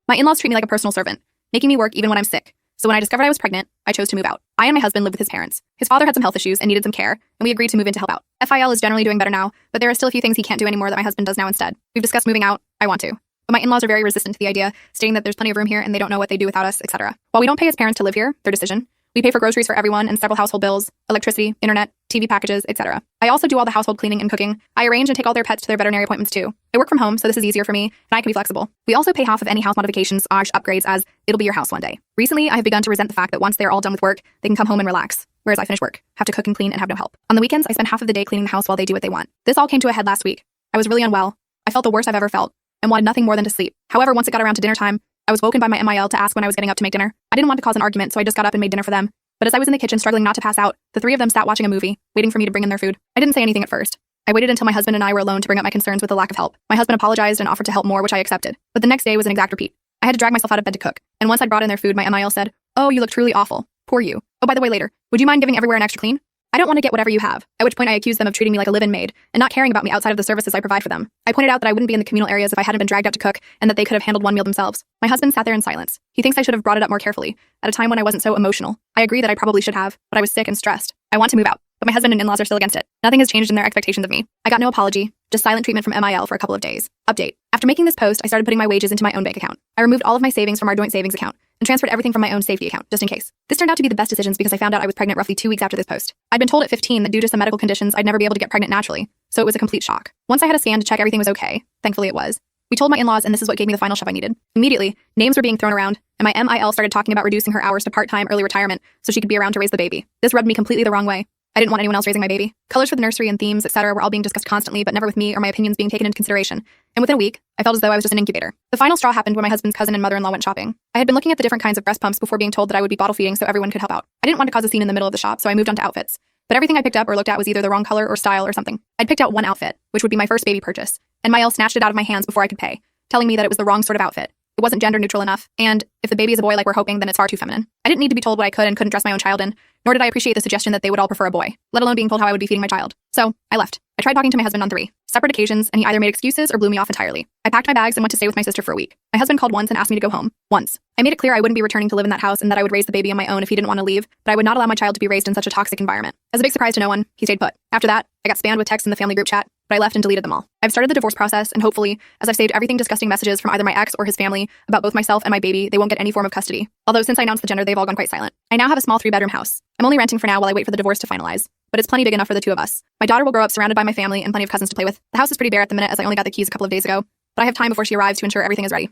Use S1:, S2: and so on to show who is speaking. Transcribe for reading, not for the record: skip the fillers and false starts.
S1: My in-laws treat me like a personal servant, making me work even when I'm sick. So when I discovered I was pregnant, I chose to move out. I and my husband lived with his parents. His father had some health issues and needed some care, and we agreed to move in to help out. FIL is generally doing better now, but there are still a few things he can't do anymore that my husband does now instead. We've discussed moving out. I want to. But my in-laws are very resistant to the idea, stating that there's plenty of room here and they don't know what they do without us, etc. While we don't pay his parents to live here, their decision, we pay for groceries for everyone and several household bills, electricity, internet, TV packages, etc. I also do all the household cleaning and cooking. I arrange and take all their pets to their veterinary appointments too. I work from home, so this is easier for me, and I can be flexible. We also pay half of any house modifications, upgrades, as it'll be your house one day. Recently, I have begun to resent the fact that once they are all done with work, they can come home and relax, whereas I finish work, have to cook and clean, and have no help. On the weekends, I spend half of the day cleaning the house while they do what they want. This all came to a head last week. I was really unwell. I felt the worst I've ever felt, and wanted nothing more than to sleep. However, once it got around to dinner time, I was woken by my MIL to ask when I was getting up to make dinner. I didn't want to cause an argument, so I just got up and made dinner for them. But as I was in the kitchen struggling not to pass out, the three of them sat watching a movie, waiting for me to bring in their food. I didn't say anything at first. I waited until my husband and I were alone to bring up my concerns with the lack of help. My husband apologized and offered to help more, which I accepted. But the next day was an exact repeat. I had to drag myself out of bed to cook. And once I'd brought in their food, my MIL said, "Oh, you look truly awful. Poor you. Oh, by the way, later, would you mind giving everywhere an extra clean? I don't want to get whatever you have." At which point I accused them of treating me like a live-in maid and not caring about me outside of the services I provide for them. I pointed out that I wouldn't be in the communal areas if I hadn't been dragged out to cook and that they could have handled one meal themselves. My husband sat there in silence. He thinks I should have brought it up more carefully, at a time when I wasn't so emotional. I agree that I probably should have, but I was sick and stressed. I want to move out, but my husband and in-laws are still against it. Nothing has changed in their expectations of me. I got no apology, just silent treatment from MIL for a couple of days. Update. After making this post, I started putting my wages into my own bank account. I removed all of my savings from our joint savings account and transferred everything from my own safety account, just in case. This turned out to be the best decisions because I found out I was pregnant roughly 2 weeks after this post. I'd been told at 15 that due to some medical conditions, I'd never be able to get pregnant naturally, so it was a complete shock. Once I had a scan to check everything was okay, thankfully it was, we told my in-laws and this is what gave me the final shove I needed. Immediately, names were being thrown around, and my MIL started talking about reducing her hours to part-time early retirement so she could be around to raise the baby. This rubbed me completely the wrong way. I didn't want anyone else raising my baby. Colors for the nursery and themes, etc. were all being discussed constantly, but never with me or my opinions being taken into consideration. And within a week, I felt as though I was just an incubator. The final straw happened when my husband's cousin and mother-in-law went shopping. I had been looking at the different kinds of breast pumps before being told that I would be bottle feeding so everyone could help out. I didn't want to cause a scene in the middle of the shop, so I moved on to outfits. But everything I picked up or looked at was either the wrong color or style or something. I'd picked out one outfit, which would be my first baby purchase, and MIL snatched it out of my hands before I could pay, telling me that it was the wrong sort of outfit. It wasn't gender neutral enough, and if the baby is a boy like we're hoping, then it's far too feminine. I didn't need to be told what I could and couldn't dress my own child in, nor did I appreciate the suggestion that they would all prefer a boy, let alone being told how I would be feeding my child. So, I left. I tried talking to my husband on 3 separate occasions, and he either made excuses or blew me off entirely. I packed my bags and went to stay with my sister for a week. My husband called once and asked me to go home. Once. I made it clear I wouldn't be returning to live in that house and that I would raise the baby on my own if he didn't want to leave, but I would not allow my child to be raised in such a toxic environment. As a big surprise to no one, he stayed put. After that, I got spammed with texts in the family group chat, but I left and deleted them all. I've started the divorce process, and hopefully, as I've saved everything disgusting messages from either my ex or his family about both myself and my baby, they won't get any form of custody. Although since I announced the gender, they've all gone quite silent. I now have a small 3-bedroom house. I'm only renting for now while I wait for the divorce to finalize, but it's plenty big enough for the 2 of us. My daughter will grow up surrounded by my family and plenty of cousins to play with. The house is pretty bare at the minute as I only got the keys a couple of days ago, but I have time before she arrives to ensure everything is ready.